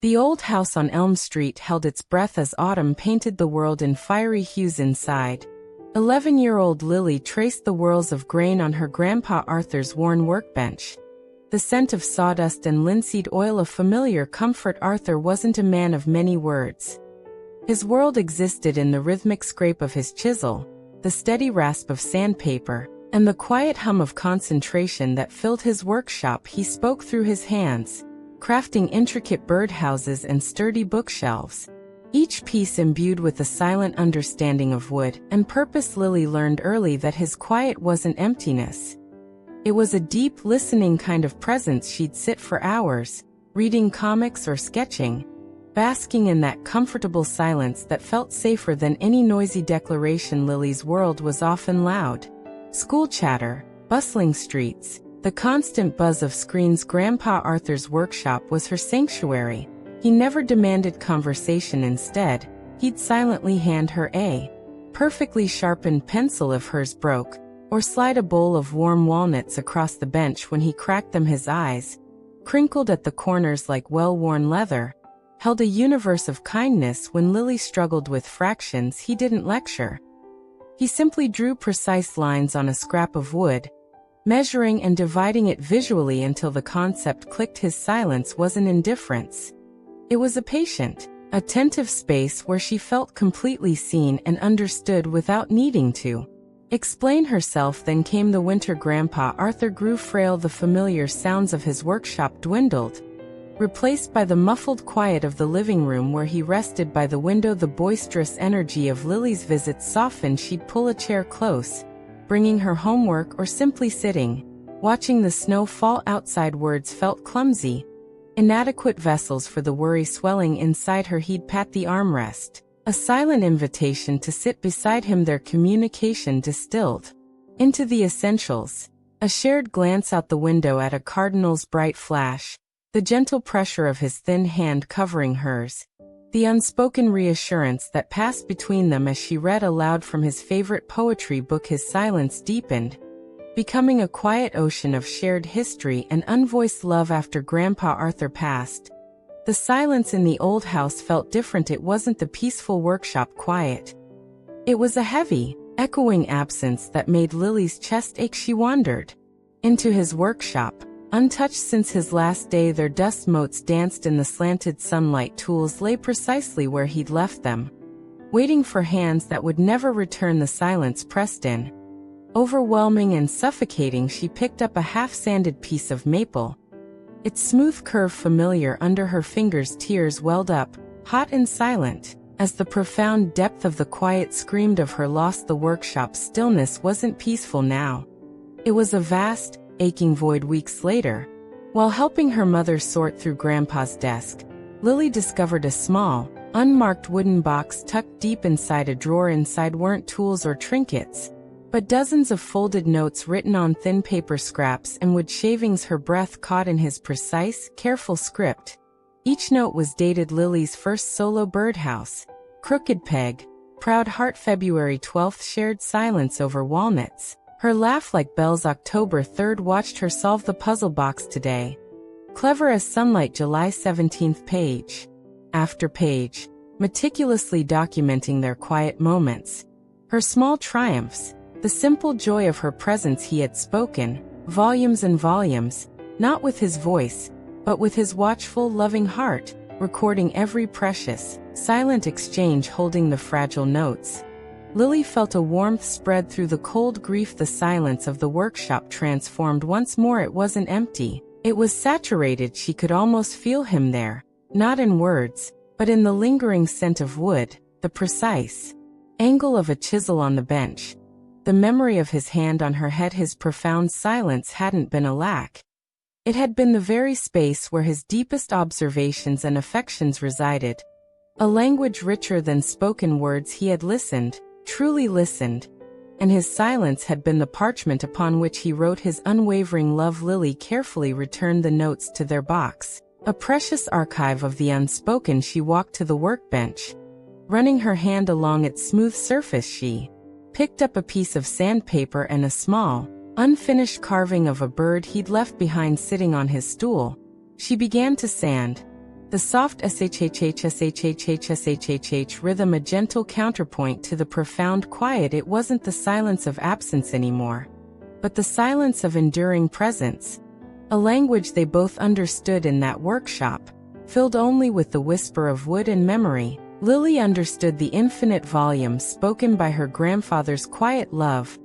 The old house on Elm Street held its breath as autumn painted the world in fiery hues inside. 11-year-old Lily traced the whirls of grain on her grandpa Arthur's worn workbench. The scent of sawdust and linseed oil a familiar comfort. Arthur wasn't a man of many words. His world existed in the rhythmic scrape of his chisel, the steady rasp of sandpaper, and the quiet hum of concentration that filled his workshop. He spoke through his hands, crafting intricate birdhouses and sturdy bookshelves, each piece imbued with a silent understanding of wood and purpose. Lily learned early that his quiet wasn't emptiness. It was a deep, listening kind of presence. She'd sit for hours, reading comics or sketching, basking in that comfortable silence that felt safer than any noisy declaration. Lily's world was often loud. School chatter, bustling streets, the constant buzz of screens. Grandpa Arthur's workshop was her sanctuary. He never demanded conversation. Instead, he'd silently hand her a perfectly sharpened pencil if hers broke, or slide a bowl of warm walnuts across the bench when he cracked them. His eyes, crinkled at the corners like well-worn leather, held a universe of kindness. When Lily struggled with fractions, he didn't lecture. He simply drew precise lines on a scrap of wood, measuring and dividing it visually until the concept clicked. His silence wasn't indifference. It was a patient, attentive space where she felt completely seen and understood without needing to explain herself. Then came the winter. Grandpa Arthur grew frail. The familiar sounds of his workshop dwindled, replaced by the muffled quiet of the living room where he rested by the window. The boisterous energy of Lily's visits softened. She'd pull a chair close, bringing her homework, or simply sitting, watching the snow fall outside. Words felt clumsy, inadequate vessels for the worry swelling inside her. He'd pat the armrest, a silent invitation to sit beside him. Their communication distilled into the essentials: a shared glance out the window at a cardinal's bright flash, the gentle pressure of his thin hand covering hers, the unspoken reassurance that passed between them as she read aloud from his favorite poetry book. His silence deepened, becoming a quiet ocean of shared history and unvoiced love. After Grandpa Arthur passed, the silence in the old house felt different. It wasn't the peaceful workshop quiet. It was a heavy, echoing absence that made Lily's chest ache. She wandered into his workshop, untouched since his last day. Their dust motes danced in the slanted sunlight. Tools lay precisely where he'd left them, waiting for hands that would never return. The silence pressed in, overwhelming and suffocating. She picked up a half-sanded piece of maple, its smooth curve familiar under her fingers. Tears welled up, hot and silent, as the profound depth of the quiet screamed of her loss. The workshop's stillness wasn't peaceful now. It was a vast, aching void. Weeks later, while helping her mother sort through Grandpa's desk, Lily discovered a small, unmarked wooden box tucked deep inside a drawer. Inside weren't tools or trinkets, but dozens of folded notes written on thin paper scraps and wood shavings. Her breath caught in his precise, careful script. Each note was dated: Lily's first solo birdhouse, crooked peg, proud heart, February 12th, shared silence over walnuts, her laugh like bells, October 3rd, watched her solve the puzzle box today, clever as sunlight, July 17th. Page after page, meticulously documenting their quiet moments, her small triumphs, the simple joy of her presence. He had spoken, volumes and volumes, not with his voice, but with his watchful, loving heart, recording every precious, silent exchange, holding the fragile notes. Lily felt a warmth spread through the cold grief. The silence of the workshop transformed once more. It wasn't empty, it was saturated. She could almost feel him there, not in words, but in the lingering scent of wood, the precise angle of a chisel on the bench, the memory of his hand on her head. His profound silence hadn't been a lack. It had been the very space where his deepest observations and affections resided. A language richer than spoken words. He had listened, truly listened, and his silence had been the parchment upon which he wrote his unwavering love. Lily carefully returned the notes to their box, a precious archive of the unspoken. She walked to the workbench. Running her hand along its smooth surface, she picked up a piece of sandpaper and a small, unfinished carving of a bird he'd left behind sitting on his stool. She began to sand, The soft shhh rhythm, a gentle counterpoint to the profound quiet. It wasn't the silence of absence anymore, but the silence of enduring presence. A language they both understood in that workshop, filled only with the whisper of wood and memory. Lily understood the infinite volume spoken by her grandfather's quiet love,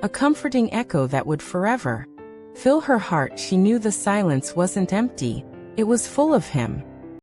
a comforting echo that would forever fill her heart. She knew the silence wasn't empty, it was full of him.